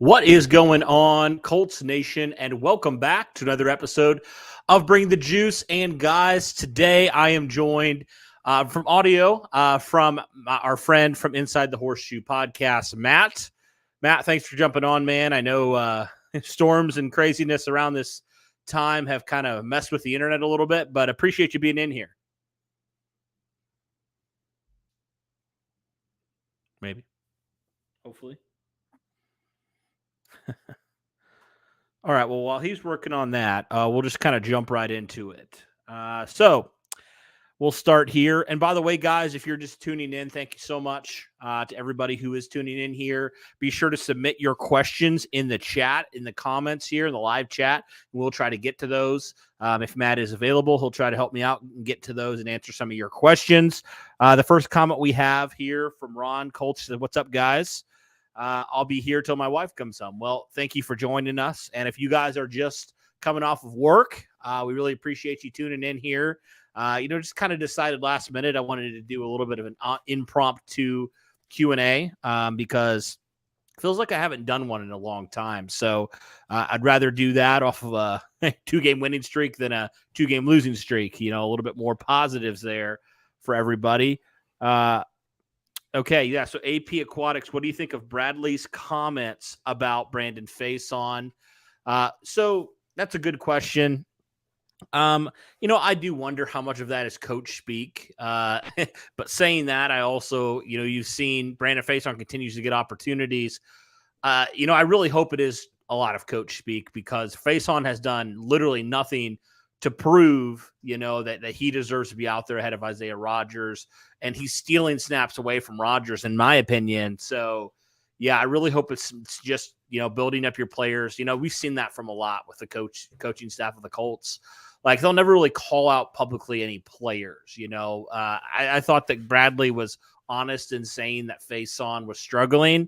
What is going on, Colts Nation, and welcome back to another episode of Bring the Juice. And guys, today I am joined from audio from our friend from Inside the Horseshoe podcast, Matt. Matt, thanks for jumping on, man. I know storms and craziness around this time have kind of messed with the internet a little bit, but appreciate you being in here. Maybe. Hopefully. All right. Well, while he's working on that, we'll just kind of jump right into it. So we'll start here. And by the way, guys, if you're just tuning in, thank you so much to everybody who is tuning in here. Be sure to submit your questions in the chat, in the comments here, in the live chat. We'll try to get to those. If Matt is available, he'll try to help me out and get to those and answer some of your questions. The first comment we have here from Ron Colts said, "What's up, guys? I'll be here till my wife comes home." Well, thank you for joining us. And if you guys are just coming off of work, we really appreciate you tuning in here. Just kind of decided last minute I wanted to do a little bit of an impromptu Q&A because it feels like I haven't done one in a long time. So I'd rather do that off of a 2-game winning streak than a 2-game losing streak. A little bit more positives there for everybody. Okay, yeah, so AP Aquatics, what do you think of Bradley's comments about Brandon Faison? So that's a good question. I do wonder how much of that is coach speak. But saying that, I also, you've seen Brandon Faison continues to get opportunities. I really hope it is a lot of coach speak because Faison has done literally nothing to prove, that he deserves to be out there ahead of Isaiah Rodgers, and he's stealing snaps away from Rodgers, in my opinion. So, yeah, I really hope it's just, building up your players. We've seen that from a lot with the coaching staff of the Colts. Like, they'll never really call out publicly any players, I thought that Bradley was honest in saying that Faison was struggling,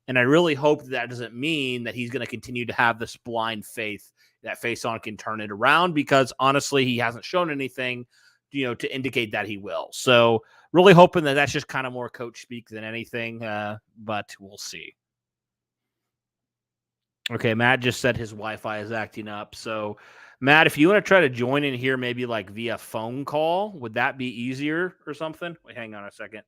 and I really hope that doesn't mean that he's going to continue to have this blind faith that Faison can turn it around, because honestly, he hasn't shown anything, to indicate that he will. So really hoping that that's just kind of more coach speak than anything, but we'll see. Okay, Matt just said his Wi-Fi is acting up. So Matt, if you want to try to join in here, maybe like via phone call, would that be easier or something? Wait, hang on a second.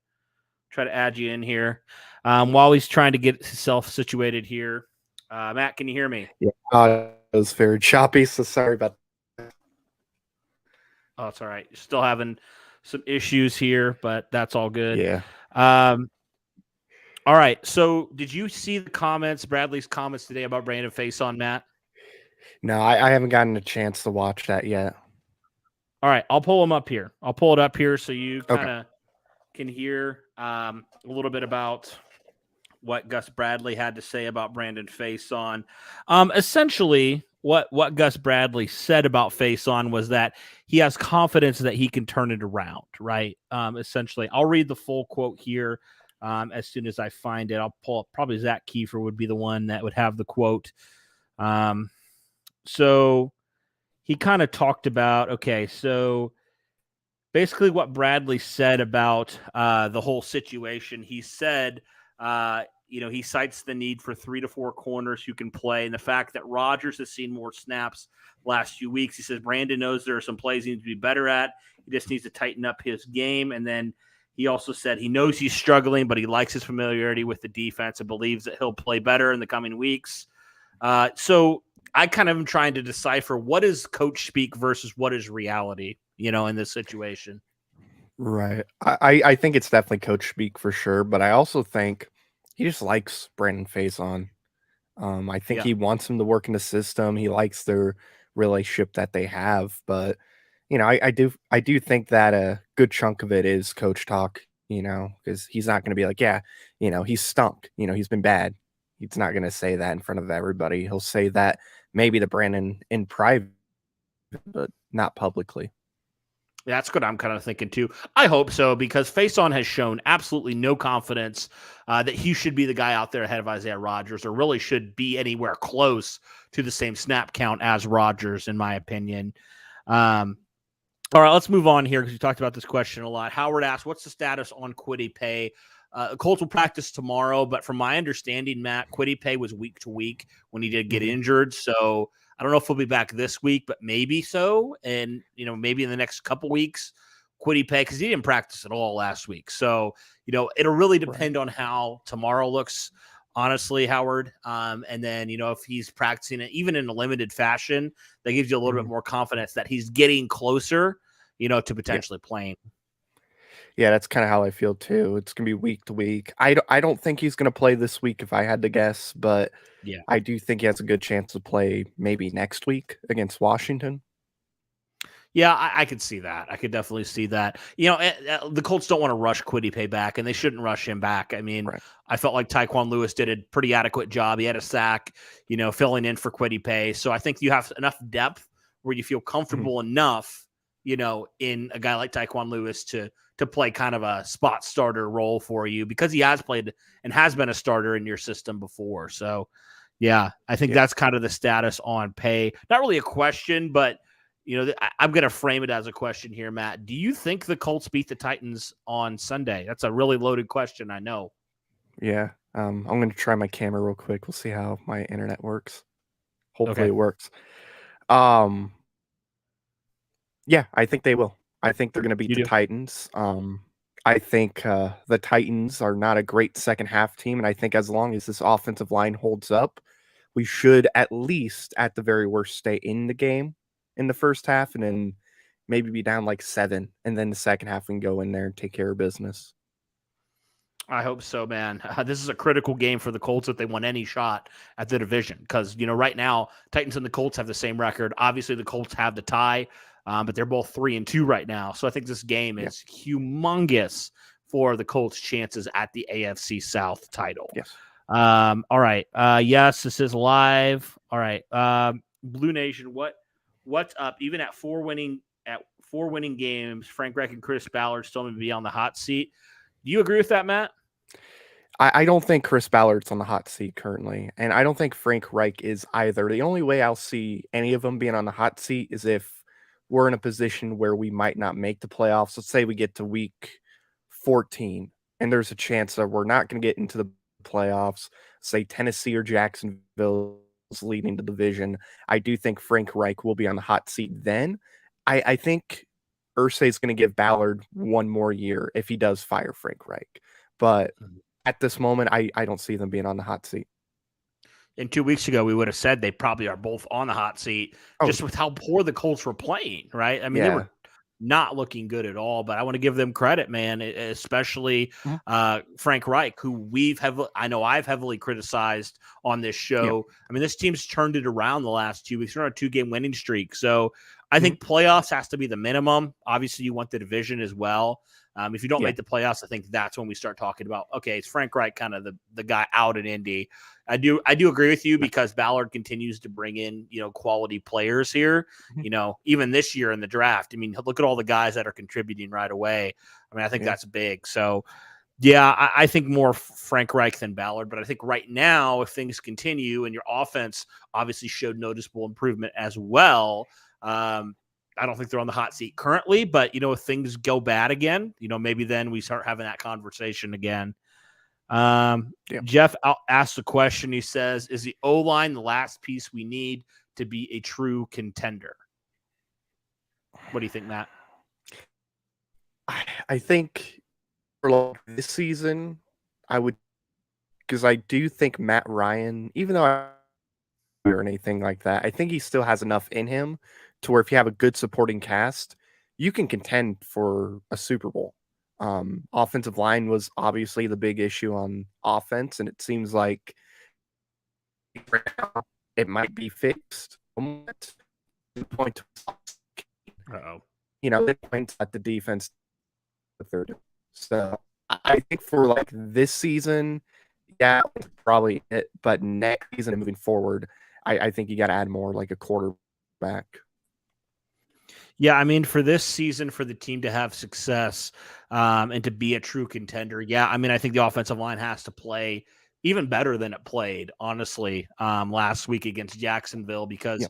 Try to add you in here while he's trying to get himself situated here. Matt, can you hear me? Yeah, it was very choppy, so sorry about that. Oh, it's all right. Still having some issues here, but that's all good. Yeah. All right. So did you see the comments, Bradley's comments today about Brandon Faison, Matt? No, I haven't gotten a chance to watch that yet. All right. I'll pull them up here. I'll pull it up here so you kind of can hear a little bit about what Gus Bradley had to say about Brandon Faison. Essentially, what Gus Bradley said about Faison was that he has confidence that he can turn it around, right? Essentially, I'll read the full quote here as soon as I find it. I'll pull up, probably Zach Kiefer would be the one that would have the quote. So he kind of talked about, so basically what Bradley said about the whole situation. He said, he cites the need for 3 to 4 corners who can play, and the fact that Rodgers has seen more snaps last few weeks. He says Brandon knows there are some plays he needs to be better at. He just needs to tighten up his game. And then he also said he knows he's struggling, but he likes his familiarity with the defense and believes that he'll play better in the coming weeks. So I kind of am trying to decipher what is coach speak versus what is reality, in this situation. Right. I think it's definitely coach speak for sure, but I also think he just likes Brandon Faison. I think he wants him to work in the system. He likes their relationship that they have, but I do think that a good chunk of it is coach talk, because he's not going to be like, he's stunk, he's been bad. He's not going to say that in front of everybody. He'll say that maybe to Brandon in private, but not publicly. That's what I'm kind of thinking too. I hope so, because Faison has shown absolutely no confidence that he should be the guy out there ahead of Isaiah Rodgers, or really should be anywhere close to the same snap count as Rodgers, in my opinion. All right, let's move on here because we talked about this question a lot. Howard asked, what's the status on Kwity Paye? Colts will practice tomorrow, but from my understanding, Matt, Kwity Paye was week to week when he did get injured. So I don't know if he'll be back this week, but maybe so. And, maybe in the next couple weeks, Kwity Paye, because he didn't practice at all last week. So, it'll really depend on how tomorrow looks, honestly, Howard. And then, if he's practicing it, even in a limited fashion, that gives you a little bit more confidence that he's getting closer, to potentially playing. Yeah, that's kind of how I feel too. It's going to be week to week. I don't think he's going to play this week if I had to guess, but yeah, I do think he has a good chance to play maybe next week against Washington. Yeah, I could see that. I could definitely see that. The Colts don't want to rush Kwity Paye back, and they shouldn't rush him back. I mean, I felt like Tyquan Lewis did a pretty adequate job. He had a sack, filling in for Kwity Paye. So I think you have enough depth where you feel comfortable enough, in a guy like Tyquan Lewis to play kind of a spot starter role for you, because he has played and has been a starter in your system before. So, yeah, I think that's kind of the status on Paye. Not really a question, but I'm going to frame it as a question here, Matt. Do you think the Colts beat the Titans on Sunday? That's a really loaded question, I know. Yeah. I'm going to try my camera real quick. We'll see how my internet works. Hopefully it works. Yeah, I think they will. I think they're going to beat the Titans. I think the Titans are not a great second half team, and I think as long as this offensive line holds up, we should at least, at the very worst, stay in the game in the first half, and then maybe be down like 7, and then the second half we can go in there and take care of business. I hope so, man. This is a critical game for the Colts if they want any shot at the division, because right now Titans and the Colts have the same record. Obviously, the Colts have the tie, but they're both 3-2 right now. So I think this game is humongous for the Colts' chances at the AFC South title. Yes. All right. Yes, this is live. All right. Blue Nation, what's up? Even at four winning games, Frank Reich and Chris Ballard still may be on the hot seat. Do you agree with that, Matt? I don't think Chris Ballard's on the hot seat currently, and I don't think Frank Reich is either. The only way I'll see any of them being on the hot seat is if we're in a position where we might not make the playoffs. Let's say we get to week 14, and there's a chance that we're not going to get into the playoffs. Say Tennessee or Jacksonville is leading the division. I do think Frank Reich will be on the hot seat then. I think Irsay is going to give Ballard one more year if he does fire Frank Reich. But at this moment, I don't see them being on the hot seat. And 2 weeks ago, we would have said they probably are both on the hot seat just with how poor the Colts were playing, right? I mean, they were not looking good at all, but I want to give them credit, man, especially Frank Reich, who I've heavily criticized on this show. Yeah. I mean, this team's turned it around the last 2 weeks. They're on a 2-game winning streak. So I think playoffs has to be the minimum. Obviously, you want the division as well. If you don't make the playoffs, I think that's when we start talking about, okay, is Frank Reich kind of the guy out in Indy? I do agree with you, because Ballard continues to bring in, quality players here, even this year in the draft. I mean, look at all the guys that are contributing right away. I mean, I think that's big. So, yeah, I think more Frank Reich than Ballard, but I think right now, if things continue and your offense obviously showed noticeable improvement as well, I don't think they're on the hot seat currently, but, if things go bad again, maybe then we start having that conversation again. Jeff asked the question. He says, is the O-line the last piece we need to be a true contender? What do you think, Matt? I think for this season, because I do think Matt Ryan, even though or anything like that, I think he still has enough in him to where if you have a good supporting cast, you can contend for a Super Bowl. Offensive line was obviously the big issue on offense, and it seems like it might be fixed. Point it points at the defense. So I think for this season, probably it. But next season and moving forward, I think you got to add more like a quarterback. Yeah, I mean, for this season, for the team to have success and to be a true contender, I mean, I think the offensive line has to play even better than it played, honestly, last week against Jacksonville, because,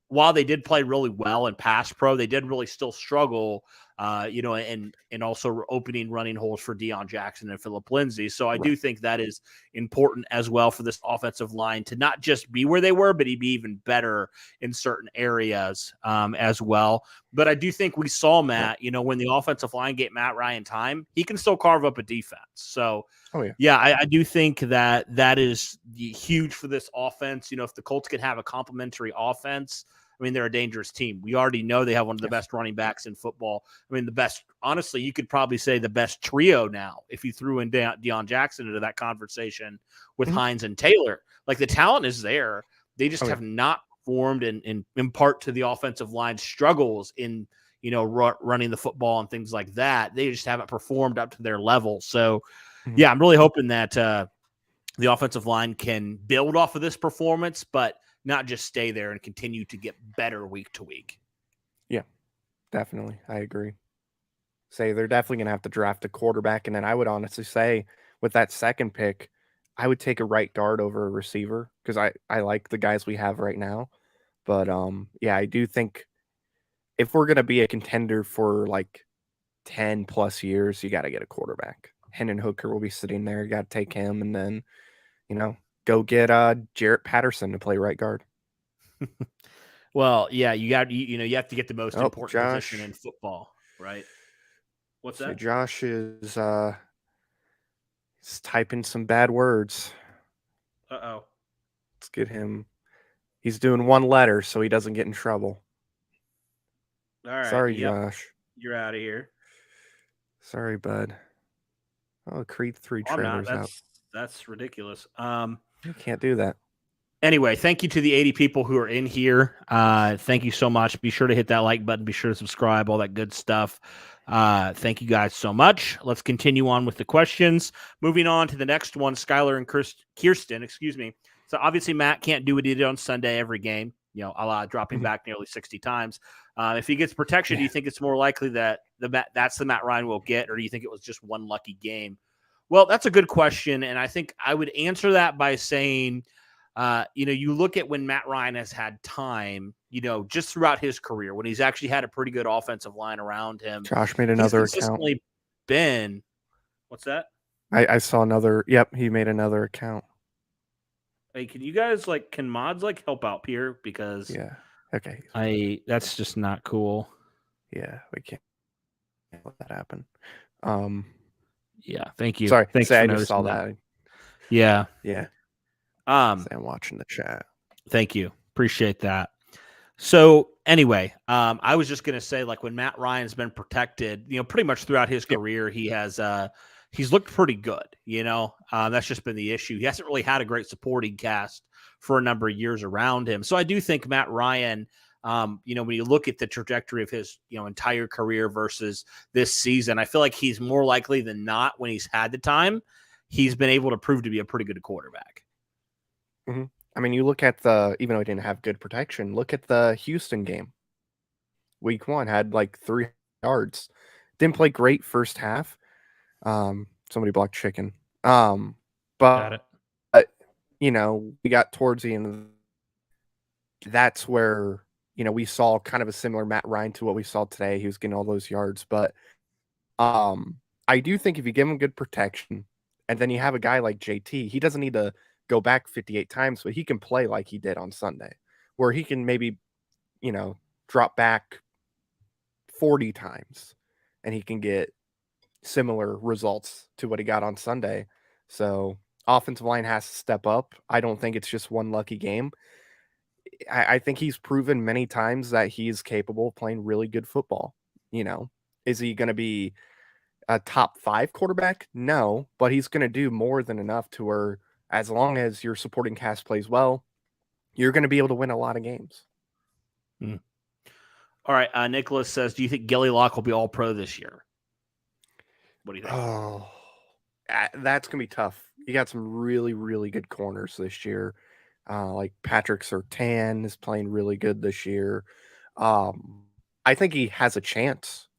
while they did play really well in pass pro, they did really still struggle and also opening running holes for Deion Jackson and Phillip Lindsay. So I Right. do think that is important as well for this offensive line to not just be where they were, but be even better in certain areas as well. But I do think we saw Matt, when the offensive line get Matt Ryan time, he can still carve up a defense. So Oh yeah. yeah, I do think that is huge for this offense. If the Colts can have a complementary offense, I mean, they're a dangerous team. We already know they have one of the best running backs in football. I mean, the best, honestly, you could probably say the best trio now if you threw in Deion Jackson into that conversation with Hines and Taylor. Like, the talent is there. They just have not performed in part to the offensive line struggles in, running the football and things like that. They just haven't performed up to their level. So, yeah, I'm really hoping that the offensive line can build off of this performance, but not just stay there and continue to get better week to week. Yeah, definitely. I agree. Say they're definitely going to have to draft a quarterback. And then I would honestly say with that second pick, I would take a right guard over a receiver because I like the guys we have right now. But yeah, I do think if we're going to be a contender for like 10 plus years, you got to get a quarterback. Hendon Hooker will be sitting there. You got to take him and then, go get Jarrett Patterson to play right guard. Well, yeah, you have to get the most important Josh, position in football, right? What's so that? Josh is he's typing some bad words. Uh-oh. Let's get him. He's doing one letter so he doesn't get in trouble. All right. Sorry, Josh. You're out of here. Sorry, bud. Oh, Creed 3 trailer's out. That's ridiculous. You can't do that. Anyway, thank you to the 80 people who are in here. Thank you so much. Be sure to hit that like button. Be sure to subscribe, all that good stuff. Thank you guys so much. Let's continue on with the questions. Moving on to the next one, Skylar and Kirsten, excuse me. So obviously Matt can't do what he did on Sunday every game, a la dropping back nearly 60 times. If he gets protection, do you think it's more likely that that's the Matt Ryan will get, or do you think it was just one lucky game? Well, that's a good question, and I think I would answer that by saying – you look at when Matt Ryan has had time, just throughout his career, when he's actually had a pretty good offensive line around him. Josh made another he's consistently account. Been, what's that? I saw another. Yep, he made another account. Hey, can you guys can mods help out here? Because okay, that's just not cool. Yeah, we can't let that happen. Yeah, thank you. Sorry, Thanks I just saw that. Yeah. I'm watching the chat. Thank you. Appreciate that. So anyway, I was just gonna say, when Matt Ryan's been protected, pretty much throughout his career, he has he's looked pretty good. That's just been the issue. He hasn't really had a great supporting cast for a number of years around him. So I do think Matt Ryan, when you look at the trajectory of his entire career versus this season, I feel like he's more likely than not, when he's had the time, he's been able to prove to be a pretty good quarterback. Mm-hmm. I mean, you look at even though he didn't have good protection, look at the Houston game. Week 1 had 3 yards. Didn't play great first half. Somebody blocked chicken. But we got towards the end. That's where we saw kind of a similar Matt Ryan to what we saw today. He was getting all those yards, but I do think if you give him good protection, and then you have a guy like JT, he doesn't need to go back 58 times, but he can play like he did on Sunday, where he can maybe, drop back 40 times and he can get similar results to what he got on Sunday. So offensive line has to step up. I don't think it's just one lucky game. I think he's proven many times that he's capable of playing really good football. Is he going to be a top 5 quarterback? No, but he's going to do more than enough to where, as long as your supporting cast plays well, you're going to be able to win a lot of games. All right. Nicholas says, do you think Gilly Locke will be all pro this year? What do you think? Oh, that's going to be tough. You got some really, really good corners this year. Like Patrick Surtain is playing really good this year. I think he has a chance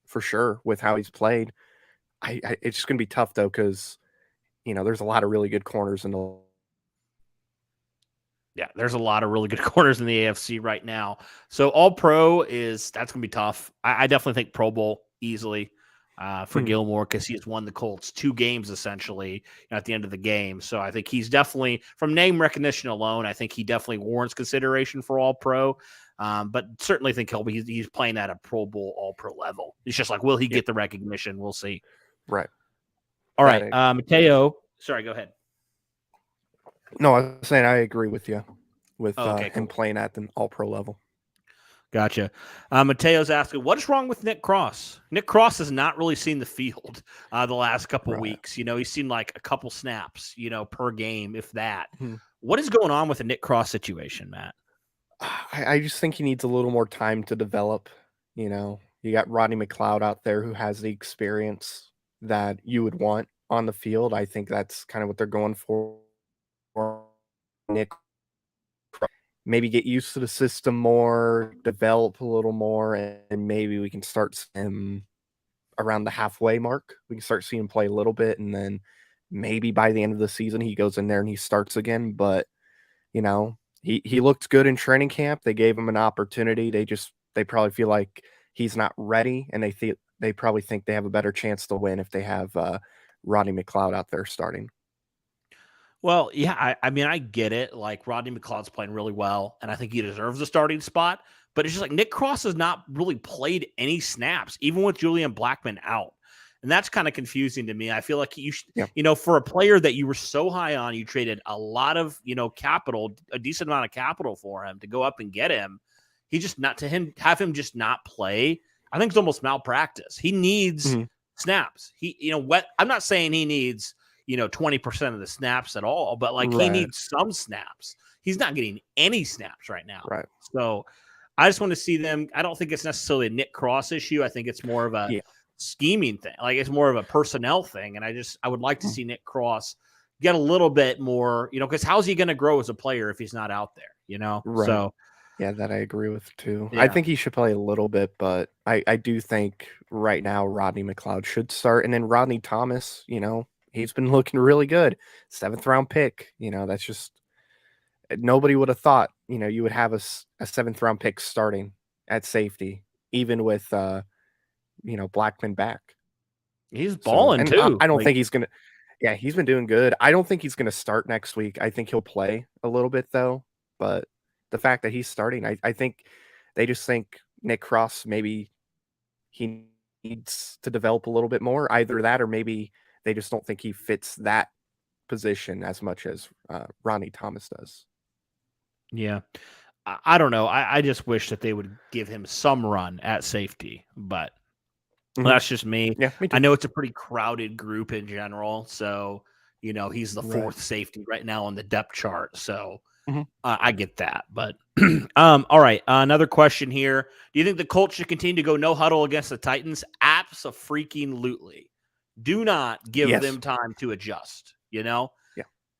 for sure with how he's played. It's just going to be tough, though, because there's a lot of really good corners in the. Yeah, there's a lot of really good corners in the AFC right now. So all pro that's going to be tough. I definitely think Pro Bowl easily for Gilmore because he has won the Colts 2 games essentially at the end of the game. So I think he's definitely, from name recognition alone, I think he definitely warrants consideration for all pro. But certainly think he's playing at a Pro Bowl all pro level. It's just like, will he get the recognition? We'll see. Right. All right. Mateo. Sorry, go ahead. No, I was saying I agree with you with Okay, him playing at the all-pro level. Gotcha. Mateo's asking, what is wrong with Nick Cross? Nick Cross has not really seen the field the last couple weeks. He's seen like a couple snaps, per game, if that. What is going on with the Nick Cross situation, Matt? I just think he needs a little more time to develop. You got Rodney McLeod out there who has the experience that you would want on the field. I think that's kind of what they're going for. Nick, maybe get used to the system more, develop a little more, and maybe we can start him around the halfway mark. We can start seeing him play a little bit, and then maybe by the end of the season he goes in there and he starts again. But he looked good in training camp. They gave him an opportunity. They probably feel like he's not ready, and they probably think they have a better chance to win if they have Rodney McLeod out there starting. Well, yeah, I mean, I get it. Like, Rodney McLeod's playing really well, and I think he deserves a starting spot. But it's just like Nick Cross has not really played any snaps, even with Julian Blackmon out. And that's kind of confusing to me. I feel like for a player that you were so high on, you traded a lot of, capital, a decent amount of capital for him to go up and get him. Have him just not play, I think it's almost malpractice. He needs snaps. I'm not saying he needs 20% of the snaps at all, but he needs some snaps. He's not getting any snaps right now. Right. So I just want to see them. I don't think it's necessarily a Nick Cross issue. I think it's more of a scheming thing. Like, it's more of a personnel thing. And I would like to see Nick Cross get a little bit more, because how's he going to grow as a player if he's not out there, Right. So yeah, that I agree with too. Yeah. I think he should play a little bit, but I do think right now Rodney McLeod should start. And then Rodney Thomas, he's been looking really good. 7th round pick. That's just, nobody would have thought, you would have a 7th round pick starting at safety, even with, Blackmon back. He's balling too. I don't think he's going to, yeah, he's been doing good. I don't think he's going to start next week. I think he'll play a little bit though, but the fact that he's starting, I think they just think Nick Cross, maybe he needs to develop a little bit more, either that, or maybe they just don't think he fits that position as much as Rodney Thomas does. Yeah. I don't know. I just wish that they would give him some run at safety, but that's just me. Yeah, me too. I know it's a pretty crowded group in general. So, he's the 4th safety right now on the depth chart. So I get that. But all right. Another question here. Do you think the Colts should continue to go no huddle against the Titans? Abso-freaking-lutely. Do not give them time to adjust. Yeah.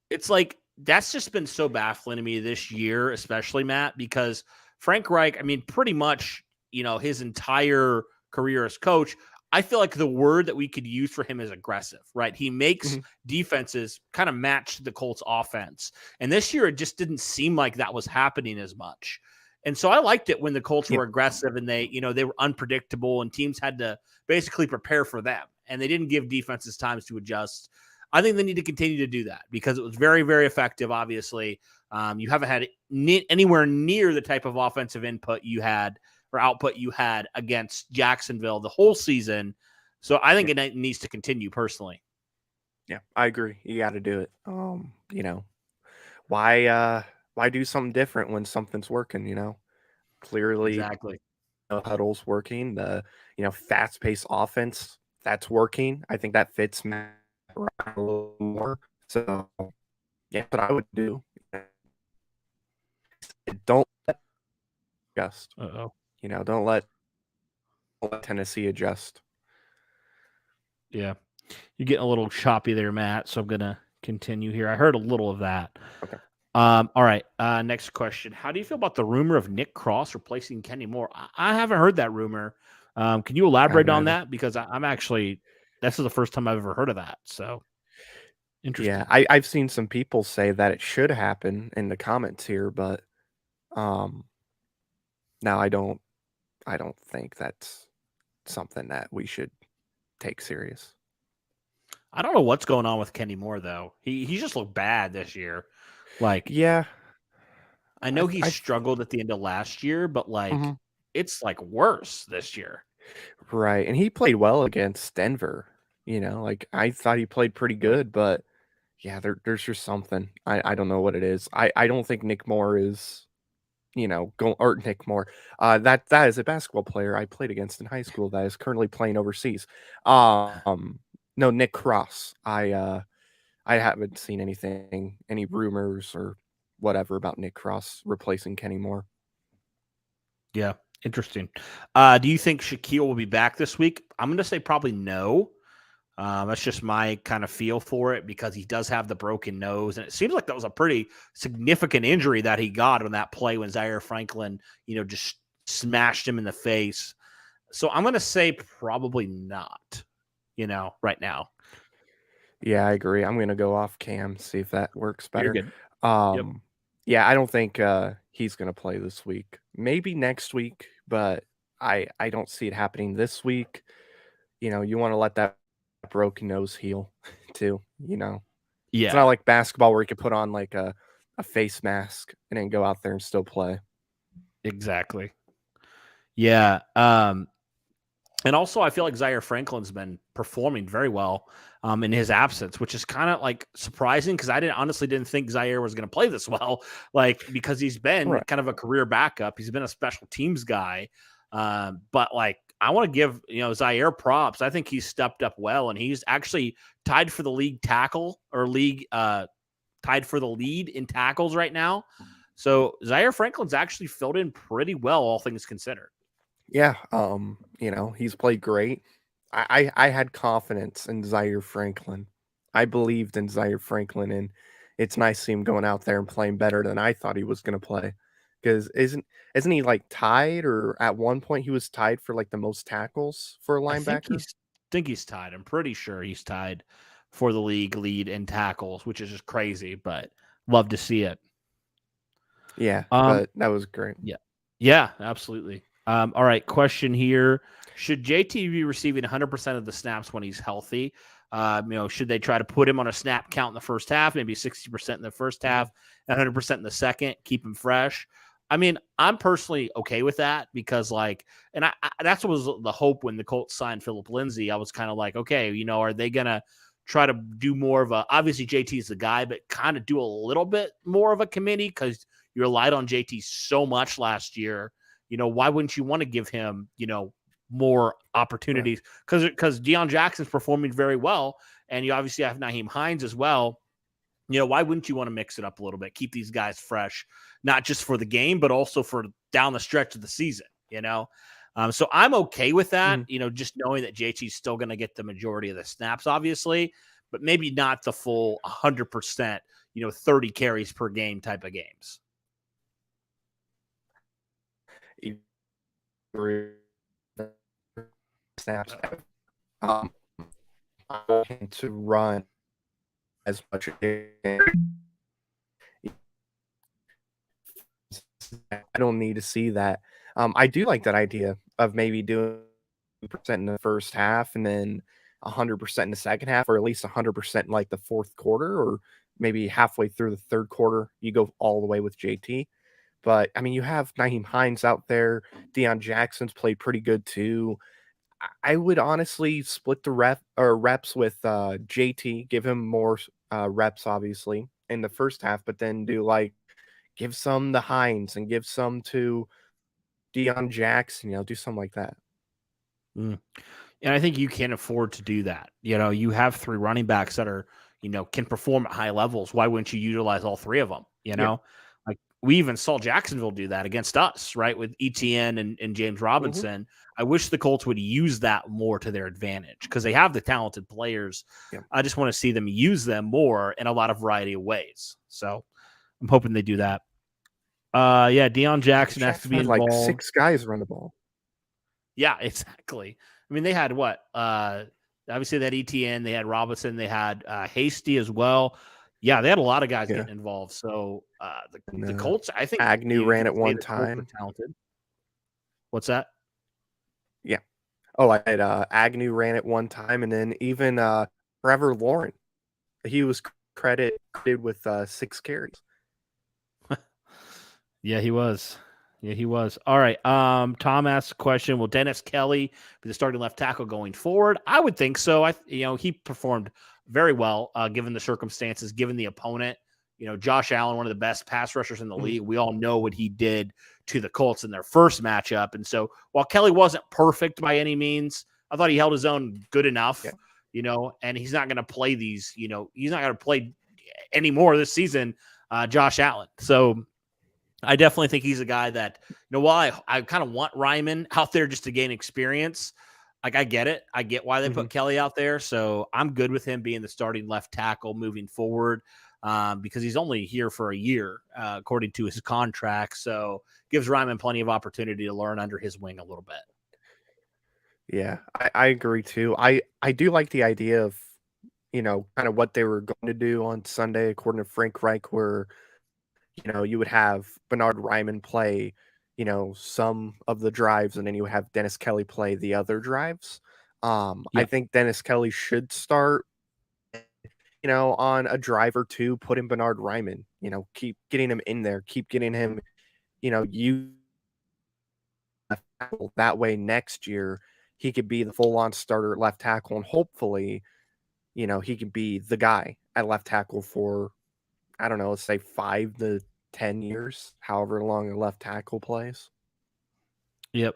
It's like, that's just been so baffling to me this year, especially, Matt, because Frank Reich, I mean, pretty much, his entire career as coach, I feel like the word that we could use for him is aggressive, right? He makes defenses kind of match the Colts offense. And this year, it just didn't seem like that was happening as much. And so I liked it when the Colts were aggressive and they were unpredictable and teams had to basically prepare for them. And they didn't give defenses times to adjust. I think they need to continue to do that because it was very, very effective. Obviously, you haven't had anywhere near the type of offensive input you had or output you had against Jacksonville the whole season. So I think it needs to continue personally. Yeah, I agree. You got to do it. Why do something different when something's working? Clearly, exactly. Huddle's working. The fast-paced offense that's working. I think that fits Matt a little more. So yeah, what I would do. Don't adjust. Don't let Tennessee adjust. Yeah. You're getting a little choppy there, Matt. So I'm gonna continue here. I heard a little of that. Okay. All right. Next question. How do you feel about the rumor of Nick Cross replacing Kenny Moore? I haven't heard that rumor. Can you elaborate on that? Because I'm actually, this is the first time I've ever heard of that. So Yeah, Interesting. I've seen some people say that it should happen in the comments here, but um, now I don't think that's something that we should take serious. I don't know what's going on with Kenny Moore though. He just looked bad this year. Like Yeah, I I know he I struggled at the end of last year, but like mhm. it's like worse this year. Right, and he played well against Denver. Like I thought he played pretty Really? good, but yeah, there's just something. I don't know what it is. I don't think Nick Moore is, go or Nick Moore. That is a basketball player I played against in high school that is currently playing overseas. Um, no, Nick Cross. I haven't seen any rumors or whatever about Nick Cross replacing Kenny Moore. Yeah, interesting. Do you think Shaquille will be back this week? I'm going to say probably no. That's just my kind of feel for it because he does have the broken nose, and it seems like that was a pretty significant injury that he got on that play when Zaire Franklin, just smashed him in the face. So I'm going to say probably not. Right now. Yeah, I agree. I'm gonna go off Cam, see if that works You're better. good. Yep. Yeah, I don't think he's gonna play this week. Maybe next week, but I don't see it happening this week. You want to let that broken nose heal too. It's not Yeah. like basketball where you could put on like a face mask and then go out there and still play. Exactly. Yeah. And also, I feel like Zaire Franklin's been performing very well in his absence, which is kind of like surprising because I didn't think Zaire was going to play this well, like because he's been Right. kind of a career backup. He's been a special teams guy, but like I want to give Zaire props. I think he's stepped up well, and he's actually tied for the league tackle or league tied for the lead in tackles right now. So Zaire Franklin's actually filled in pretty well, all things considered. Yeah. He's played great. I had confidence in Zaire Franklin. I believed in Zaire Franklin, and it's nice to see him going out there and playing better than I thought he was going to play. Because isn't he like tied, or at one point he was tied for like the most tackles for a I think linebacker? he's tied. I'm pretty sure he's tied for the league lead in tackles, which is just crazy, but love to see it. Yeah, Um, but that was great. yeah, yeah, absolutely. All right, question here: should JT be receiving 100% of the snaps when he's healthy? Should they try to put him on a snap count in the first half, maybe 60% in the first half, 100% in the second, keep him fresh? I mean, I'm personally okay with that because, like, and that's what was the hope when the Colts signed Philip Lindsay. I was kind of like, okay, are they gonna try to do more of a? Obviously, JT's the guy, but kind of do a little bit more of a committee because you relied on JT so much last year. Why wouldn't you want to give him, more Right. opportunities? Because Deion Jackson's performing very well, and you obviously have Naheem Hines as well. Why wouldn't you want to mix it up a little bit, keep these guys fresh, not just for the game, but also for down the stretch of the season. So I'm okay with that, Mhm. just knowing that JT's still going to get the majority of the snaps, obviously, but maybe not the full 100%, 30 carries per game type of games. Snaps. Um, I want him to run as much as he can. I don't need to see that. I do like that idea of maybe doing percent in the first half and then 100% in the second half, or at least 100% in like the fourth quarter, or maybe halfway through the third quarter, you go all the way with JT. But I mean, you have Naheem Hines out there. Deion Jackson's played pretty good too. I would honestly split the reps with JT, give him more reps, obviously, in the first half, but then do like give some to Hines and give some to Deion Jackson, do something like that. Mm. And I think you can afford to do that. You have three running backs that are, can perform at high levels. Why wouldn't you utilize all three of them? Yeah. Like we even saw Jacksonville do that against us, right? With ETN and James Hmm. Robinson. I wish the Colts would use that more to their advantage because they have the talented players. Yeah. I just want to see them use them more in a lot of variety of ways. So I'm hoping they do that. Yeah, Deion Jackson has to Jackson be had like involved. six guys run the ball. Yeah, exactly. I mean, they had what? Obviously, they had ETN, they had Robinson, they had Hasty as well. Yeah, they had a lot of guys Yeah. getting involved. So And, the Colts, I think Agnew you ran can at say one the Colts are time. talented. What's that? Yeah. Oh, I had Agnew ran at one time, and then even Trevor Lawrence, he was credited with 6 carries. Yeah, he was. Yeah, he was. All right. Tom asked a question. Will Dennis Kelly be the starting left tackle going forward? I would think so. He performed very well given the circumstances, given the opponent. Josh Allen, one of the best pass rushers in the league. We all know what he did to the Colts in their first matchup. And so while Kelly wasn't perfect by any means, I thought he held his own good enough, and he's not going to play he's not going to play anymore this season, Josh Allen. So I definitely think he's a guy that, while I kind of want Ryman out there just to gain experience, like I get it. I get why they put Kelly out there. So I'm good with him being the starting left tackle moving forward because he's only here for a year, according to his contract. So gives Ryman plenty of opportunity to learn under his wing a little bit. Yeah, I agree too. I do like the idea of, kind of what they were going to do on Sunday, according to Frank Reich, where you would have Bernard Ryman play, some of the drives, and then you would have Dennis Kelly play the other drives. I think Dennis Kelly should start, on a drive or two, put in Bernard Ryman, keep getting him in there, keep getting him, you that way next year he could be the full-on starter at left tackle, and hopefully, he could be the guy at left tackle for, I don't know, let's say 5 to 10 years, however long a left tackle plays. Yep.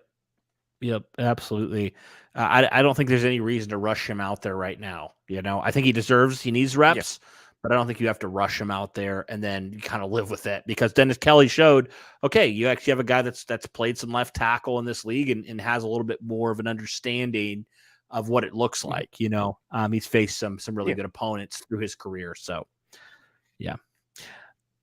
Absolutely. I don't think there's any reason to rush him out there right now. I think he needs reps, but I don't think you have to rush him out there and then you kind of live with it because Dennis Kelly showed, okay, you actually have a guy that's played some left tackle in this league and has a little bit more of an understanding of what it looks like. He's faced some really good opponents through his career. So, yeah.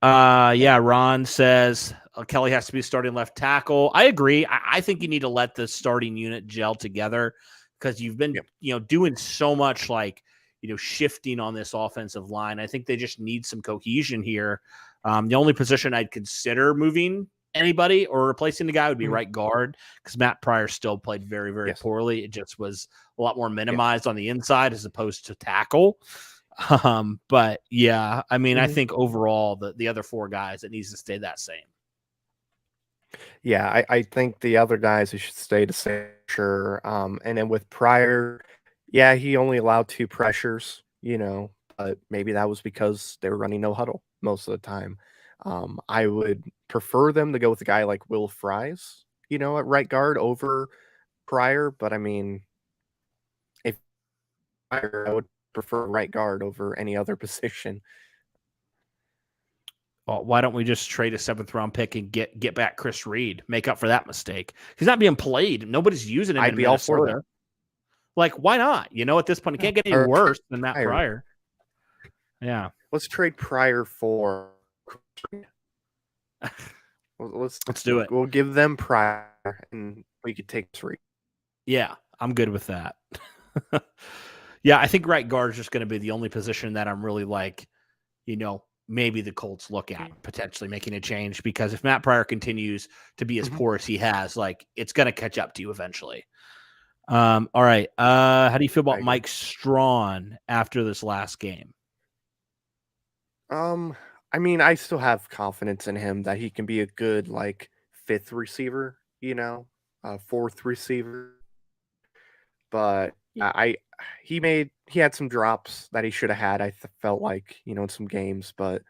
Ron says Kelly has to be starting left tackle. I agree. I think you need to let the starting unit gel together because you've been, doing so much shifting on this offensive line. I think they just need some cohesion here. The only position I'd consider moving anybody or replacing the guy would be right guard because Matt Pryor still played very, very poorly. It just was a lot more minimized on the inside as opposed to tackle. But yeah, I mean, I think overall the other 4 guys, it needs to stay that same. Yeah, I think the other guys should stay the same, sure. And then with Pryor, he only allowed 2 pressures, but maybe that was because they were running no huddle most of the time. I would prefer them to go with a guy like Will Fries, at right guard over Pryor, but I mean, if Pryor, I would prefer right guard over any other position. Well, why don't we just trade a 7th round pick and get back Chris Reed, make up for that mistake? He's not being played. Nobody's using him. I'd be all for that. Like, why not? At this point, it can't get any worse than Matt Pryor. Yeah. Let's trade Pryor for. Let's do it. We'll give them Pryor, and we could take 3. Yeah, I'm good with that. Yeah, I think right guard is just going to be the only position that I'm really maybe the Colts look at potentially making a change because if Matt Pryor continues to be as poor as he has, it's going to catch up to you eventually. All right. How do you feel about Mike Strawn after this last game? I mean, I still have confidence in him that he can be a good 5th receiver, 4th receiver. But he had some drops that he should have had. I felt like in some games, but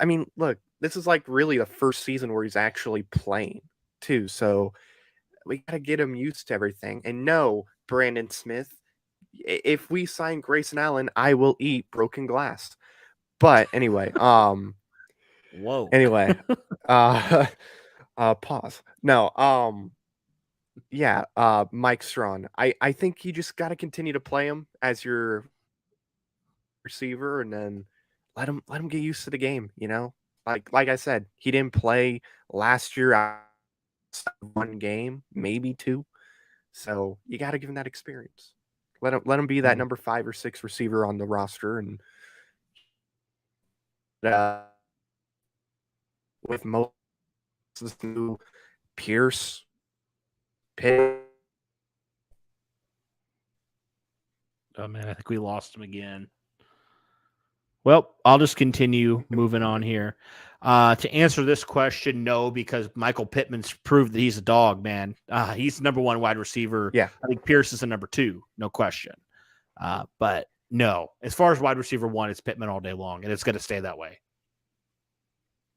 I mean, look, this is really the first season where he's actually playing too. So we gotta get him used to everything. And no, Brandon Smith, if we sign Grayson Allen, I will eat broken glass. But anyway, whoa. Anyway, pause. No, Mike Strawn. I think you just got to continue to play him as your receiver, and then let him get used to the game. Like I said, he didn't play last year. 1 game, maybe 2. So you got to give him that experience. Let him be that Mhm. number 5 or 6 receiver on the roster, and uh, with most of this new Pierce, Pitt. Oh man, I think we lost him again. Well, I'll just continue moving on here. To answer this question, no, because Michael Pittman's proved that he's a dog, man. He's the number 1 wide receiver. Yeah, I think Pierce is the number 2, no question. But no, as far as wide receiver 1, it's Pittman all day long, and it's going to stay that way.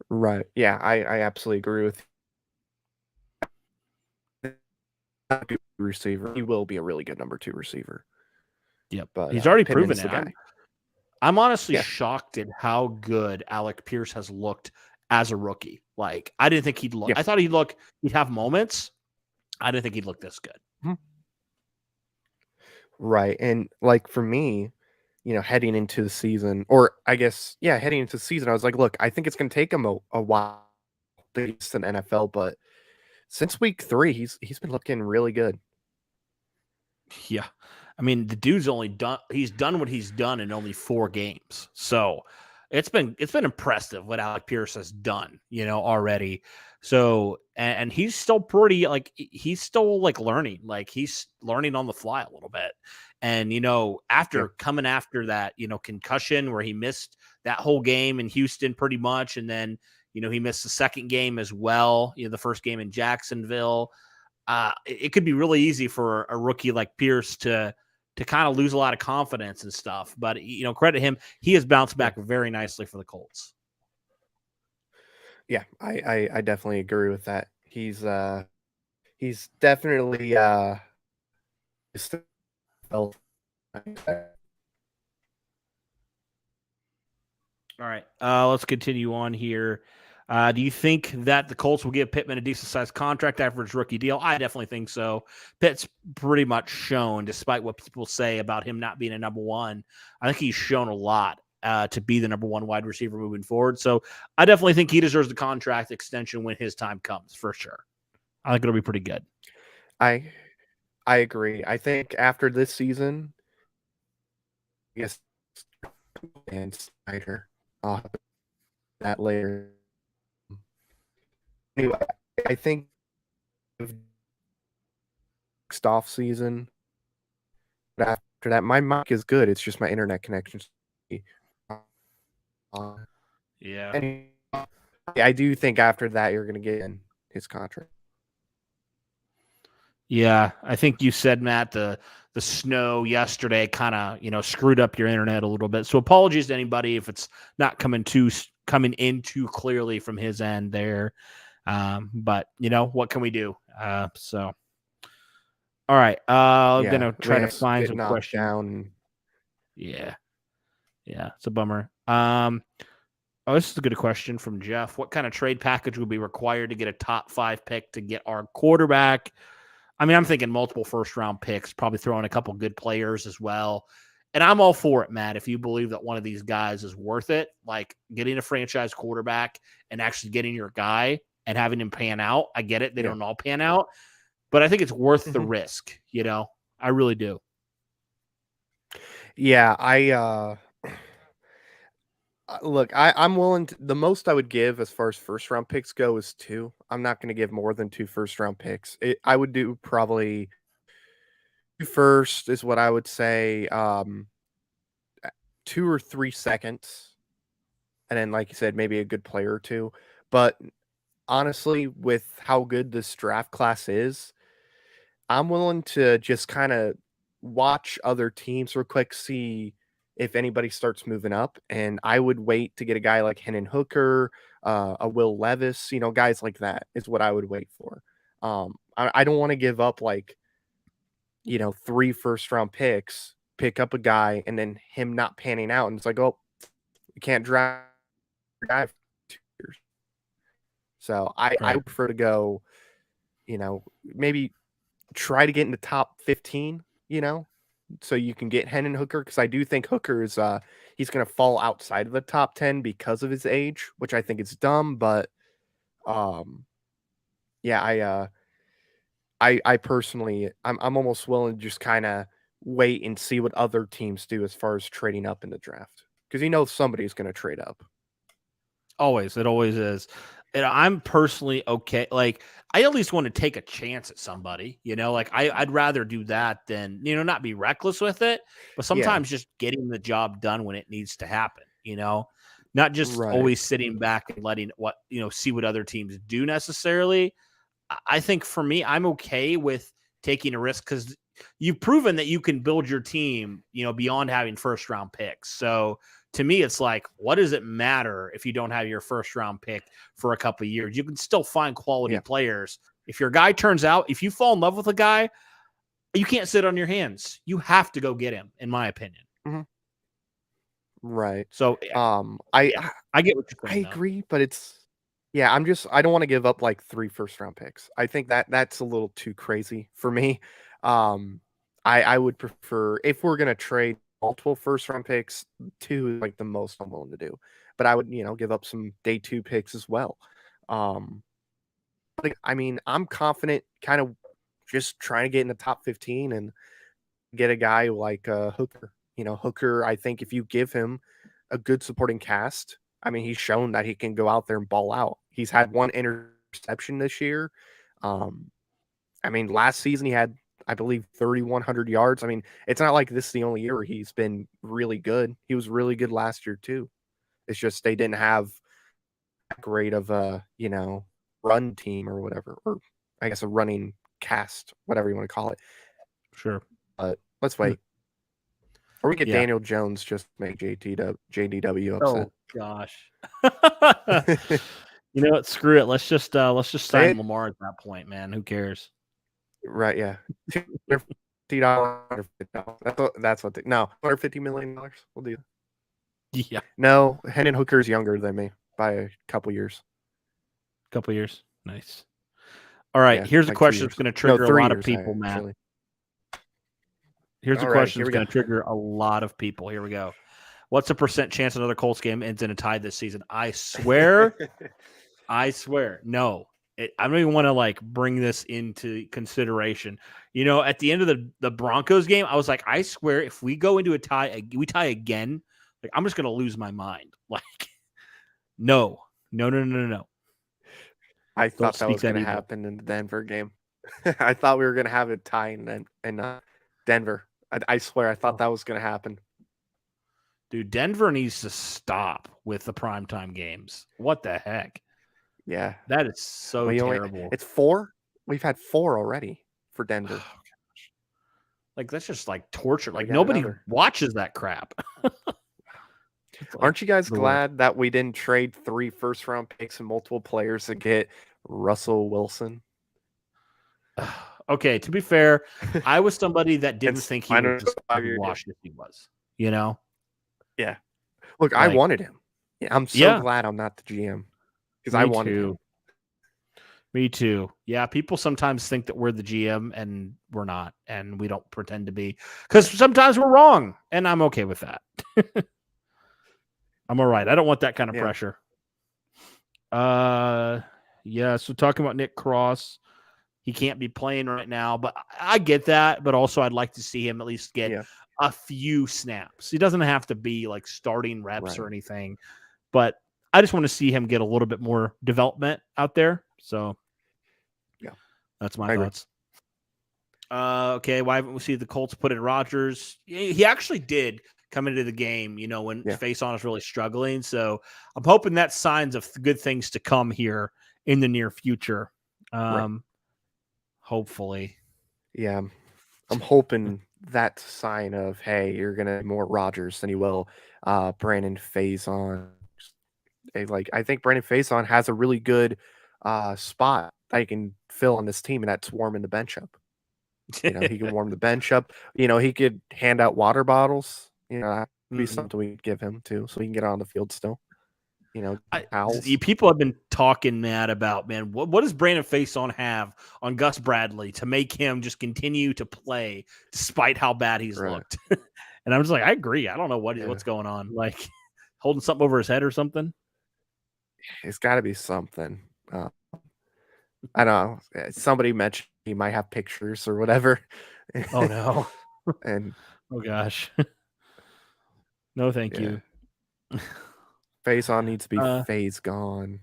right. Yeah, I absolutely agree with you. Receiver. He will be a really good number 2 receiver. Yep, But he's already proven Pittman's it. the guy. I'm honestly Yeah, shocked at how good Alec Pierce has looked as a rookie. Like, I didn't think he'd look. yeah. I thought he'd have moments. I didn't think he'd look this good. Mhm. Right. And like for me, heading into the season, or I guess, yeah, heading into the season, I was like, look, I think it's going to take him a while to get to the NFL, but since week 3, he's been looking really good. Yeah. I mean, the dude's he's done what he's done in only 4 games. So it's been impressive what Alec Pierce has done, already. So and he's still pretty he's still learning. Like he's learning on the fly a little bit. And Yeah, after coming after that, concussion where he missed that whole game in Houston pretty much, and then he missed the second game as well, the first game in Jacksonville. It could be really easy for a rookie like Pierce to kind of lose a lot of confidence and stuff. But credit him, he has bounced yeah, back very nicely for the Colts. yeah. I definitely agree with that. He's definitely still All right, let's continue on here. Do you think that the Colts will give Pittman a decent sized contract after his rookie deal? I definitely think so. Pitt's pretty much shown, despite what people say about him not being a number 1, I think he's shown a lot to be the number 1 wide receiver moving forward. So I definitely think he deserves the contract extension when his time comes, for sure. I think it'll be pretty good. I I agree. I think after this season, yes, and Snyder. I'll have that later. Anyway, I think next off season. But after that, my mic is good. It's just my internet connection. Yeah. And I do think after that you're going to get in his contract. Yeah, I think you said, Matt, the snow yesterday kind of screwed up your internet a little bit. So apologies to anybody if it's not coming in too clearly from his end there. But what can we do? So all right, I'm Yeah, gonna try to Lance find get some knocked questions. down. Yeah, it's a bummer. Oh, this is a good question from Jeff. What kind of trade package would be required to get a top 5 pick to get our quarterback? I mean, I'm thinking multiple first-round picks, probably throwing a couple good players as well. And I'm all for it, Matt, if you believe that one of these guys is worth it, like getting a franchise quarterback and actually getting your guy and having him pan out. I get it. They Yeah. don't all pan out. But I think it's worth the Mhm. risk, I really do. Yeah, look, I'm willing to, the most I would give as far as first round picks go is 2. I'm not going to give more than 2 first round picks. I would do probably 2 first is what I would say. 2 or 3 seconds, and then, like you said, maybe a good player or 2. But honestly, with how good this draft class is, I'm willing to just kind of watch other teams real quick, see if anybody starts moving up. And I would wait to get a guy like Hendon Hooker, a Will Levis, guys like that is what I would wait for. I don't want to give up 3 first round picks, pick up a guy, and then him not panning out. And it's like, oh, you can't draft a guy for 2 years. So I Right. prefer to go, maybe try to get in the top 15, so you can get Hendon Hooker, because I do think Hooker is he's going to fall outside of the top 10 because of his age, which I think is dumb. But yeah, I personally, I'm almost willing to just kind of wait and see what other teams do as far as trading up in the draft because somebody's going to trade up. Always. It always is. And I'm personally okay. Like, I at least want to take a chance at somebody, like I'd rather do that than, not be reckless with it, but sometimes just getting the job done when it needs to happen, not just Right. always sitting back and letting see what other teams do necessarily. I think for me, I'm okay with taking a risk because you've proven that you can build your team, beyond having first round picks. So to me, it's like, what does it matter if you don't have your first round pick for a couple of years? You can still find quality players. If your guy turns out, if you fall in love with a guy, you can't sit on your hands. You have to go get him, in my opinion. Mm-hmm. Right. So, I get what you're saying. I agree, but I don't want to give up like 3 first round picks. I think that's a little too crazy for me. I would prefer if we're gonna trade multiple first round picks, 2 is like the most I'm willing to do. But I would, give up some day 2 picks as well. But I mean, I'm confident kind of just trying to get in the top 15 and get a guy like Hooker. Hooker, I think if you give him a good supporting cast, I mean, he's shown that he can go out there and ball out. He's had 1 interception this year. I mean, last season he had, I believe, 3,100 yards. I mean, it's not like this is the only year he's been really good. He was really good last year too. It's just they didn't have that great of a, run team or whatever, or I guess a running cast, whatever you want to call it. Sure. But let's wait. Or we get Daniel Jones just make JDW upset. Oh gosh. You know what? Screw it. Let's just sign Lamar at that point, man. Who cares? Right? Yeah. $50. That's what. No, $150 million. We'll do. Yeah. No, Hendon Hooker's younger than me by a couple years. Nice. All right. Here's a question that's going to trigger a lot of people, Matt. Here's a question that's going to trigger a lot of people. Here we go. What's the % chance another Colts game ends in a tie this season? I swear. No. I don't even want to bring this into consideration. At the end of the Broncos game, I was like, I swear if we go into a tie, we tie again, I'm just going to lose my mind. No. I thought that was going to happen in the Denver game. I thought we were going to have a tie in Denver. I swear, I thought that was going to happen. Dude, Denver needs to stop with the primetime games. What the heck? Yeah. That is so terrible. It's 4? We've had 4 already for Denver. Oh, gosh. That's just torture. Nobody watches that crap. Aren't you guys glad that we didn't trade 3 first-round picks and multiple players to get Russell Wilson? Okay, to be fair, I was somebody that didn't think he was washed as he was. Yeah. Look, I wanted him. Yeah, I'm so glad I'm not the GM because I wanted him. Me too. Yeah, people sometimes think that we're the GM and we're not, and we don't pretend to be because sometimes we're wrong, and I'm okay with that. I'm all right. I don't want that kind of pressure. So talking about Nick Cross, he can't be playing right now, but I get that. But also, I'd like to see him at least get a few snaps. He doesn't have to be starting reps or anything, but I just want to see him get a little bit more development out there. So, that's my thoughts. Okay, why haven't we seen the Colts put in Rodgers? He actually did come into the game, when Faison is really struggling. So I'm hoping that's signs of good things to come here in the near future. Hopefully. Yeah. I'm hoping that's a sign of, hey, you're going to have more Rodgers than you will Brandon Faison. I think Brandon Faison has a really good spot that he can fill on this team, and that's warming the bench up. He can warm the bench up. He could hand out water bottles. That would be something we could give him too, so he can get on the field still. People have been talking mad about, man, what does Brandon Faison have on Gus Bradley to make him just continue to play despite how bad he's looked? And I'm just like, I agree. I don't know what's going on. Holding something over his head or something. It's got to be something. I don't know. Somebody mentioned he might have pictures or whatever. Oh no. And Oh gosh. No, thank yeah, you. Faison needs to be Uh, phase gone.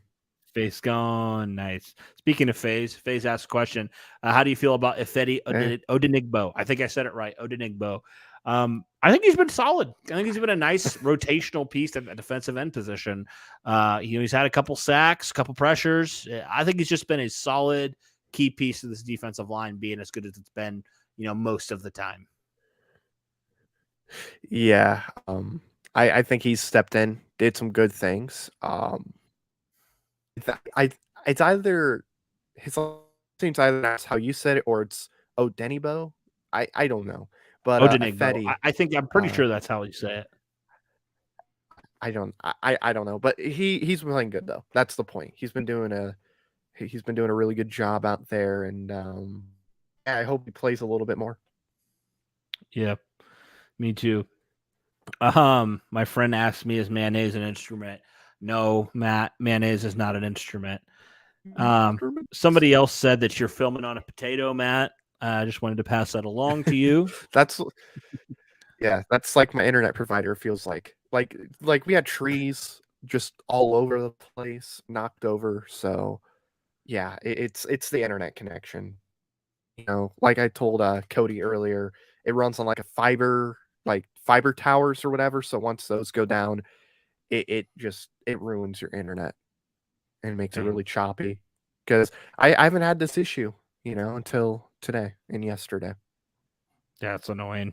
Face gone. Nice. Speaking of Faze asked a question. How do you feel about Ifedi Eh, Odenigbo? I think I said it right. Odenigbo. I think he's been solid. I think he's been a nice rotational piece at the defensive end position. He's had a couple sacks, a couple pressures. I think he's just been a solid key piece of this defensive line, being as good as it's been, most of the time. yeah, I think he's stepped in, did some good things. I it's either his last name's either that's how you said it or it's Odenibo. I don't know, but Odenigbo. Ifedi, I'm pretty uh, sure that's how you say it. I don't know, but he's been playing good though. That's the point. He's been doing a really good job out there, and yeah, I hope he plays a little bit more. Yeah, me too. My friend asked me, is mayonnaise an instrument? No, Matt, mayonnaise is not an instrument. Instruments. Somebody else said that you're filming on a potato, Matt. I just wanted to pass that along to you. That's Yeah, that's like my internet provider feels like. Like we had trees just all over the place, knocked over. So yeah, it's the internet connection. Like I told Cody earlier, it runs on like fiber towers or whatever. So once those go down, it ruins your internet and makes it Dang. really choppy. Because I haven't had this issue, until today and yesterday. That's annoying.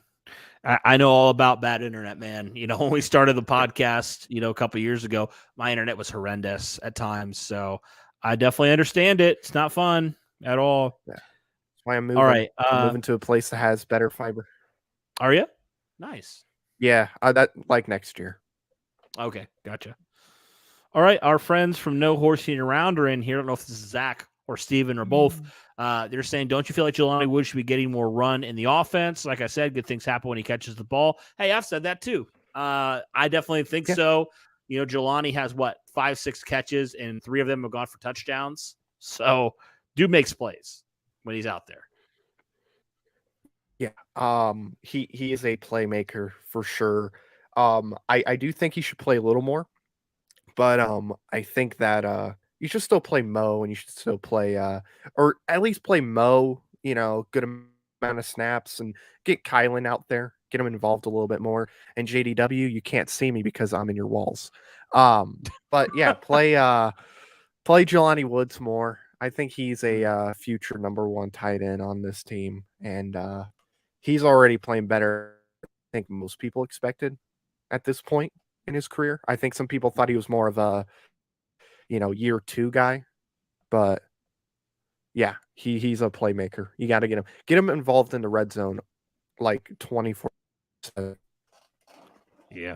I know all about bad internet, man. When we started the podcast, a couple years ago, my internet was horrendous at times. So I definitely understand it. It's not fun at all. Yeah. That's why I'm All moving. right. I'm moving to a place that has better fiber. Are you? Nice. Yeah, that like next year. Okay. Gotcha. All right, our friends from No Horsing Around are in here. I don't know if this is Zach or Steven or both. They're saying, don't you feel like Jelani Woods should be getting more run in the offense? Like I said, good things happen when he catches the ball. Hey, I've said that too. I definitely think Yeah. so. Jelani has 5, 6 catches, and 3 of them have gone for touchdowns. So, dude makes plays when he's out there. Yeah. He is a playmaker for sure. I do think he should play a little more, but I think that you should still play Mo and you should still play or at least play Mo, good amount of snaps and get Kylan out there, get him involved a little bit more. And JDW, you can't see me because I'm in your walls. But yeah, play Jelani Woods more. I think he's a future number 1 tight end on this team, and he's already playing better than I think most people expected at this point in his career. I think some people thought he was more of a, year 2 guy, but yeah, he's a playmaker. You got to get him involved in the red zone like 24/7. Yeah.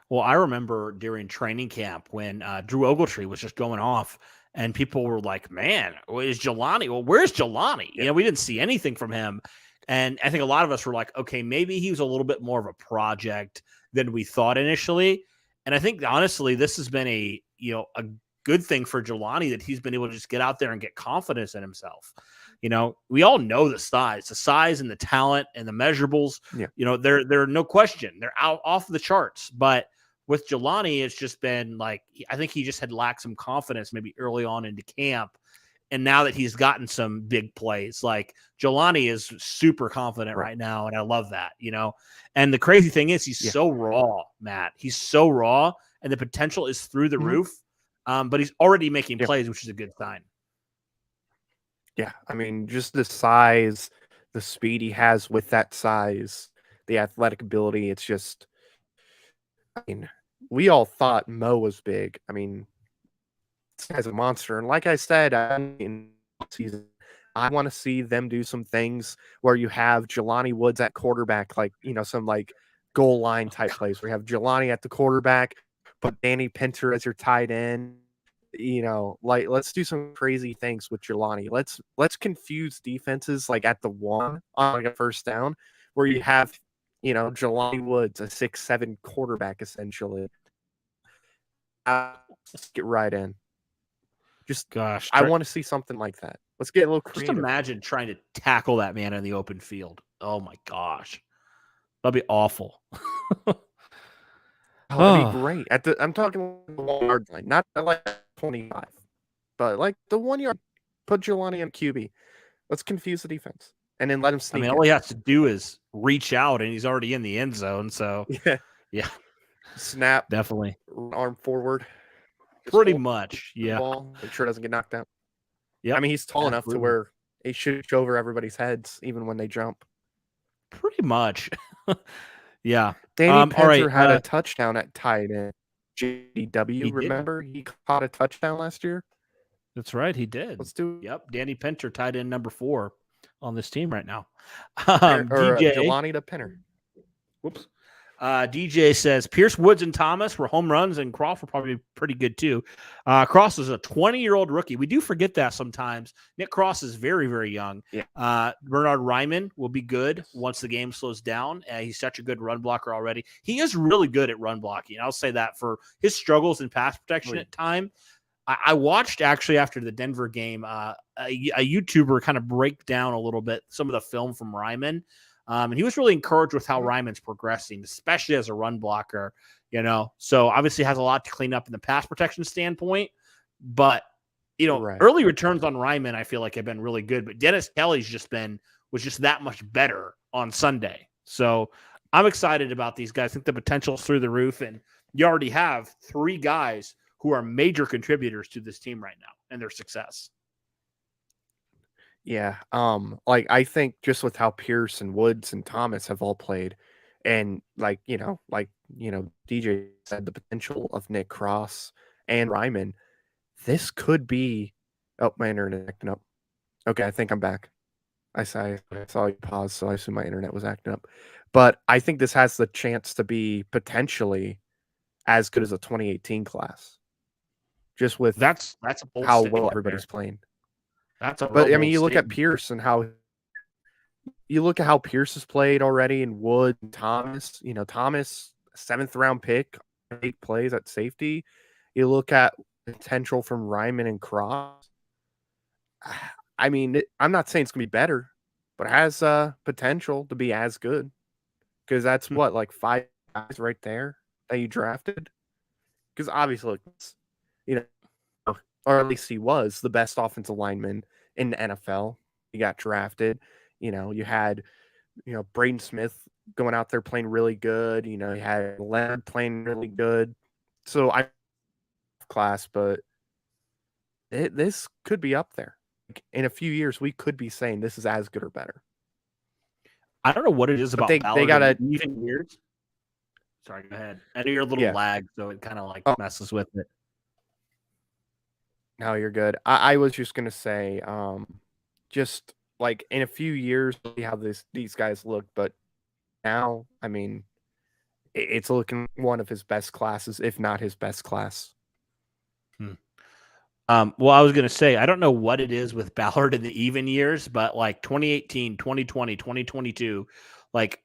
Well, I remember during training camp when Drew Ogletree was just going off, and people were like, "Man, where's Jelani? Well, where's Jelani? Yeah. We didn't see anything from him." And I think a lot of us were like, "Okay, maybe he was a little bit more of a project than we thought initially." And I think honestly, this has been a good thing for Jelani that he's been able to just get out there and get confidence in himself. We all know the size and the talent and the measurables. Yeah. They're no question they're out off the charts, but with Jelani, it's just been like, I think he just had lacked some confidence maybe early on into camp. And now that he's gotten some big plays, like Jelani is super confident right now. And I love that, And the crazy thing is he's so raw, Matt. He's so raw and the potential is through the roof. But he's already making plays, which is a good sign. Yeah. I mean, just the size, the speed he has with that size, the athletic ability. It's just, I mean, we all thought Mo was big. I mean, this guy's a monster. And like I said, in season, I want to see them do some things where you have Jelani Woods at quarterback, like, some like goal line type plays where you have Jelani at the quarterback, put Danny Pinter as your tight end. Like let's do some crazy things with Jelani. Let's confuse defenses like at the 1 on like a first down where you have, Jelani Woods, a 6'7" quarterback essentially. Let's get right in. Just Gosh, I want to see something like that. Let's get a little creative. Just imagine trying to tackle that man in the open field. Oh my gosh. That'd be awful. Oh, that'd be great. I'm talking the 1 yard line, not like 25, but like the 1 yard. Put Jelani on QB. Let's confuse the defense and then let him sneak all in. he has to do is reach out, and he's already in the end zone. So yeah, snap, definitely, arm forward, pretty much. the Yeah, ball. Make sure it doesn't get knocked out. yeah. I mean, he's tall enough to where he shoots over everybody's heads, even when they jump. Pretty much. Yeah. Danny Pinter all right, had a touchdown at tight end. JDW, remember? He caught a touchdown last year. That's right, he did. Let's do. Yep, Danny Pinter, tight end number 4 on this team right now. DJ Jelani to Pinter. Whoops. DJ says Pierce, Woods, and Thomas were home runs, and Croft were probably pretty good too. Cross is a 20-year-old rookie. We do forget that sometimes. Nick Cross is very, very young. Yeah. Bernard Ryman will be good once the game slows down. He's such a good run blocker already. He is really good at run blocking. I'll say that for his struggles in pass protection at time. I watched actually after the Denver game a YouTuber kind of break down a little bit some of the film from Ryman. And he was really encouraged with how Ryman's progressing, especially as a run blocker, So obviously has a lot to clean up in the pass protection standpoint. But, early returns on Ryman, I feel like have been really good. But Dennis Kelly's was just that much better on Sunday. So I'm excited about these guys. I think the potential's through the roof. And you already have 3 guys who are major contributors to this team right now and their success. Yeah. I think just with how Pierce and Woods and Thomas have all played, and DJ said, the potential of Nick Cross and Ryman, this could be. Oh, my internet acting up. Okay, I think I'm back. I saw you pause, so I assume my internet was acting up. But I think this has the chance to be potentially as good as a 2018 class. Just with that's how well everybody's playing. But I mean, you look at Pierce and how Pierce has played already, and Wood, and Thomas. Thomas, 7th round pick, 8 plays at safety. You look at potential from Ryman and Cross. I mean, I'm not saying it's gonna be better, but it has potential to be as good, because that's like 5 guys right there that you drafted. Because obviously, or at least he was the best offensive lineman in the NFL. He got drafted. You had, Braden Smith going out there playing really good. You had Leonard playing really good. So class, but this could be up there. In a few years, we could be saying this is as good or better. I don't know what it is about they got even years. Sorry, go ahead. I know you're a little lag, so it kind of messes with it. No, you're good. I was just gonna say, just like in a few years, see how these guys look. But now, I mean, it's looking one of his best classes, if not his best class. Well, I was going to say, I don't know what it is with Ballard in the even years, but like 2018, 2020, 2022, like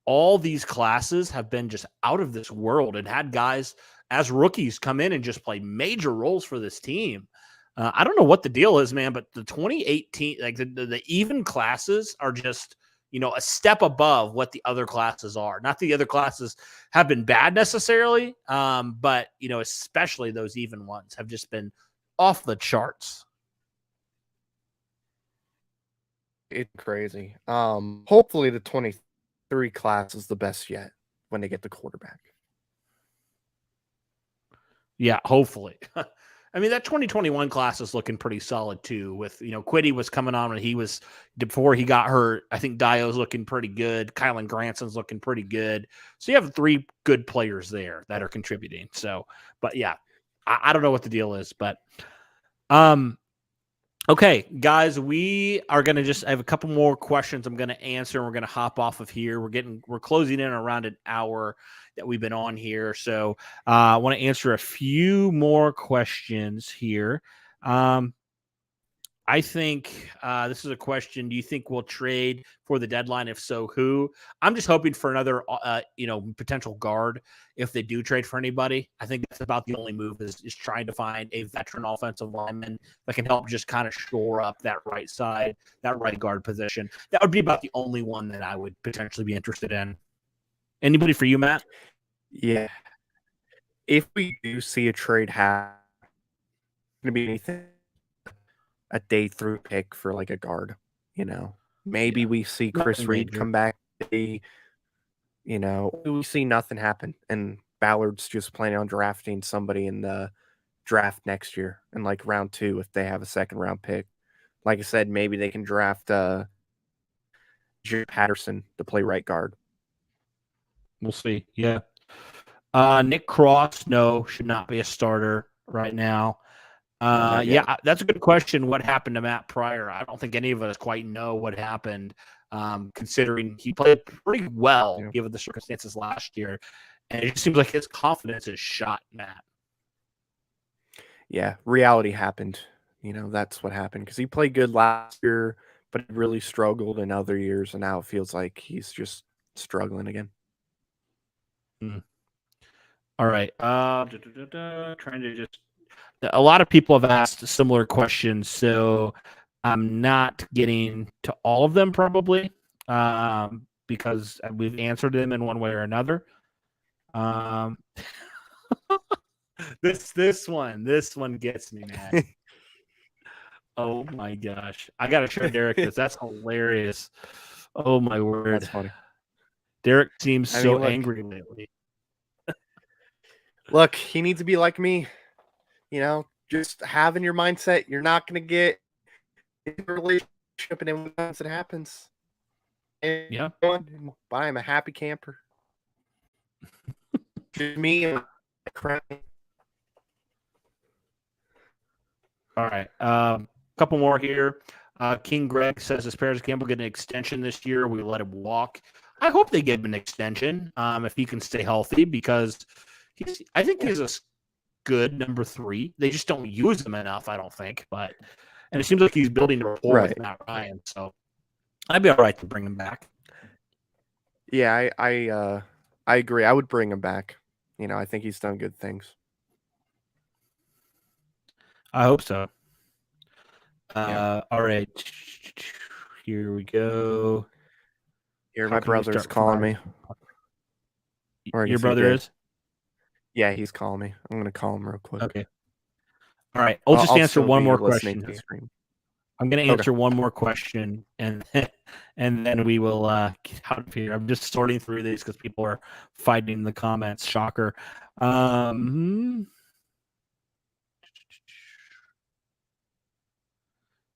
all these classes have been just out of this world and had guys as rookies come in and just play major roles for this team. I don't know what the deal is, man, but the 2018, like the even classes are just, a step above what the other classes are. Not that the other classes have been bad necessarily, but, especially those even ones have just been off the charts. It's crazy. Hopefully the 23 class is the best yet when they get the quarterback. Yeah, hopefully. I mean, that 2021 class is looking pretty solid too. With Quiddy was coming on when before he got hurt. I think Dio's looking pretty good. Kylan Granson's looking pretty good. So you have 3 good players there that are contributing. So, but yeah, I don't know what the deal is, but okay, guys, we are going to I have a couple more questions I'm going to answer, and we're going to hop off of here. We're closing in around an hour that we've been on here. So I want to answer a few more questions here. I think this is a question. Do you think we'll trade for the deadline? If so, who? I'm just hoping for another, potential guard if they do trade for anybody. I think that's about the only move is trying to find a veteran offensive lineman that can help just kind of shore up that right side, that right guard position. That would be about the only one that I would potentially be interested in. Anybody for you, Matt? Yeah. If we do see a trade happen, it's going to be anything, a day 3 pick for like a guard, you know. Maybe Yeah, we see Chris nothing Reed major. come back. You know, we see nothing happen, and Ballard's just planning on drafting somebody in the draft next year in like round 2 if they have a second round pick. Like I said, maybe they can draft Jim Patterson to play right guard. We'll see. Yeah. Nick Cross, no, should not be a starter right now. No, not yet. That's a good question. What happened to Matt Pryor? I don't think any of us quite know what happened, considering he played pretty well given the circumstances last year. And it just seems like his confidence is shot, Matt. Yeah, reality happened. You know, that's what happened because he played good last year, but he really struggled in other years, and now it feels like he's just struggling again. All right. Trying to just. A lot of people have asked similar questions, so I'm not getting to all of them probably because we've answered them in one way or another. This one gets me, man. Oh my gosh. I gotta show Derek this. That's hilarious. Oh my word. That's funny. Derek seems so angry lately. Look, he needs to be like me. You know, just having your mindset, you're not gonna get in a relationship, and then once it happens. And yeah. Bye, I'm a happy camper. Just me and crying. All right. Couple more here. King Greg says, "As Paris Campbell get an extension this year, we let him walk." I hope they give him an extension if he can stay healthy, because I think he's a good number 3. They just don't use him enough, I don't think. And it seems like he's building a rapport with Matt Ryan, so I'd be all right to bring him back. Yeah, I agree. I would bring him back. You know, I think he's done good things. I hope so. All right. Here we go. Here, my brother's calling me. Your brother is? Yeah, he's calling me. I'm going to call him real quick. Okay. All right. I'll just answer one more question. I'm going to answer one more question, and then we will get out of here. I'm just sorting through these because people are fighting in the comments. Shocker.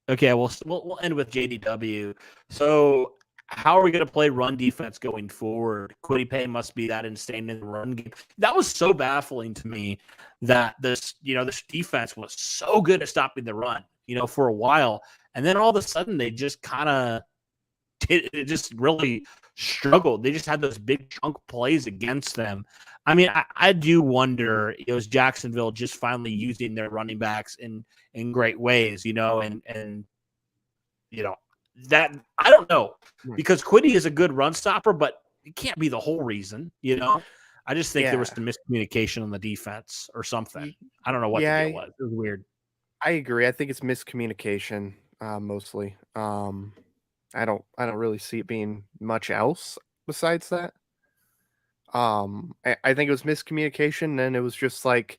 Okay, we'll end with JDW. So, how are we going to play run defense going forward? Kwity Paye must be that insane in the run game. That was so baffling to me that this defense was so good at stopping the run, for a while, and then all of a sudden they just kind of just really struggled. They just had those big chunk plays against them. I mean, I do wonder, it was Jacksonville just finally using their running backs in great ways, and that I don't know, because Kwity is a good run stopper, but it can't be the whole reason, I just think there was some miscommunication on the defense or something. I don't know what the deal was. It was weird. I agree. I think it's miscommunication mostly. I don't really see it being much else besides that. I think it was miscommunication, and it was just like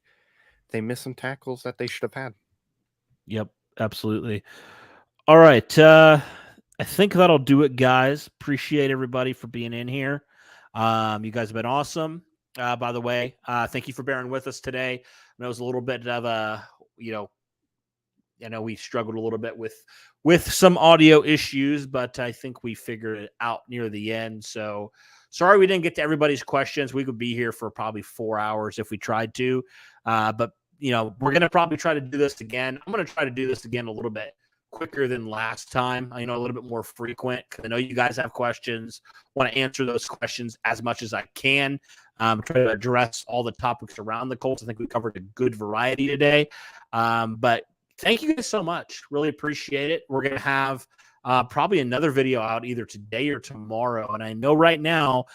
they missed some tackles that they should have had. Yep, absolutely. All right. I think that'll do it, guys. Appreciate everybody for being in here. You guys have been awesome. By the way, thank you for bearing with us today. I know it was a little bit of a, we struggled a little bit with some audio issues, but I think we figured it out near the end. So sorry we didn't get to everybody's questions. We could be here for probably 4 hours if we tried to. But, we're going to probably try to do this again. I'm going to try to do this again a little bit quicker than last time, a little bit more frequent, because I know you guys have questions. Want to answer those questions as much as I can. Try to address all the topics around the Colts. I think we covered a good variety today. But thank you guys so much. Really appreciate it. We're going to have probably another video out either today or tomorrow. And I know right now,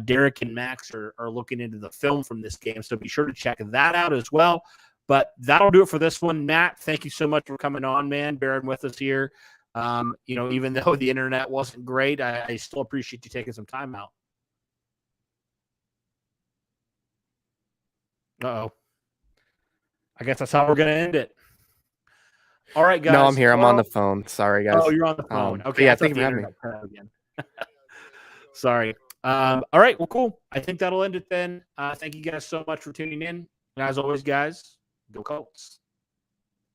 Derek and Max are looking into the film from this game, so be sure to check that out as well. But that'll do it for this one. Matt, thank you so much for coming on, man, bearing with us here. Even though the internet wasn't great, I still appreciate you taking some time out. Uh-oh. I guess that's how we're going to end it. All right, guys. No, I'm here. I'm on the phone. Sorry, guys. Oh, you're on the phone. Okay. Yeah, I thought thank you the for having me. internet cut out again. Sorry. All right. Well, cool. I think that'll end it then. Thank you guys so much for tuning in. And as always, guys, go Colts.